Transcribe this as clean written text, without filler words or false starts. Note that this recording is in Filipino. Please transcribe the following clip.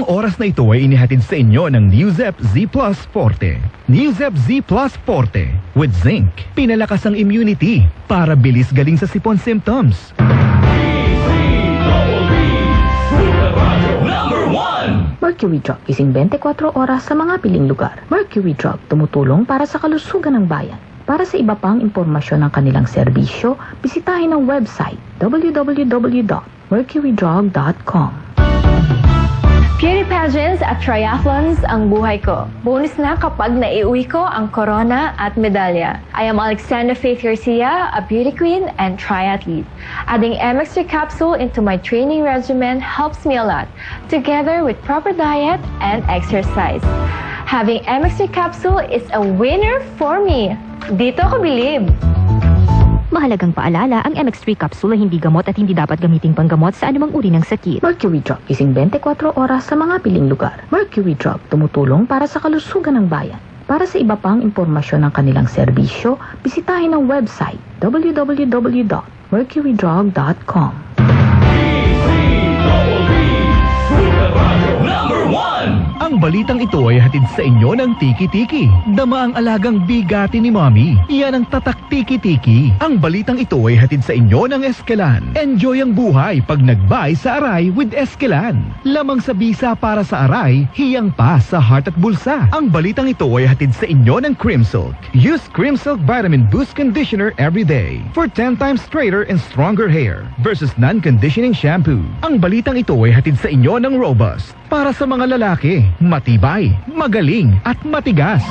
Ang oras na ito ay inihatid sa inyo ng Newzep Z Plus Forte. Newzep Z Plus Forte with zinc. Pinalakas ang immunity para bilis galing sa sipon symptoms. Mercury Drug, gising 24 oras sa mga piling lugar. Mercury Drug, tumutulong para sa kalusugan ng bayan. Para sa iba pang impormasyon ng kanilang serbisyo, bisitahin ang website www.mercurydrug.com. Beauty pageants at triathlons ang buhay ko. Bonus na kapag naiuwi ko ang corona at medalya. I am Alexandra Faith Garcia, a beauty queen and triathlete. Adding MX3 capsule into my training regimen helps me a lot, together with proper diet and exercise. Having MX3 capsule is a winner for me. Dito ko bilib. Mahalagang paalala, ang MX3 capsule ay hindi gamot at hindi dapat gamiting panggamot sa anumang uri ng sakit. Mercury Drug, gising 24 oras sa mga piling lugar. Mercury Drug, tumutulong para sa kalusugan ng bayan. Para sa iba pang impormasyon ng kanilang serbisyo, bisitahin ang website www.mercurydrug.com. Ang balitang ito ay hatid sa inyo ng Tiki Tiki. Dama ang alagang bigati ni Mommy. Yan ang tatak Tiki Tiki. Ang balitang ito ay hatid sa inyo ng Eskelan. Enjoy ang buhay pag nagbay sa Aray with Eskelan. Lamang sa bisa para sa Aray, hiyang pa sa heart at bulsa. Ang balitang ito ay hatid sa inyo ng Crimsilk. Use Crimsilk Vitamin Boost Conditioner every day for 10 times straighter and stronger hair versus non-conditioning shampoo. Ang balitang ito ay hatid sa inyo ng Robust. Para sa mga lalaki, matibay, magaling at matigas.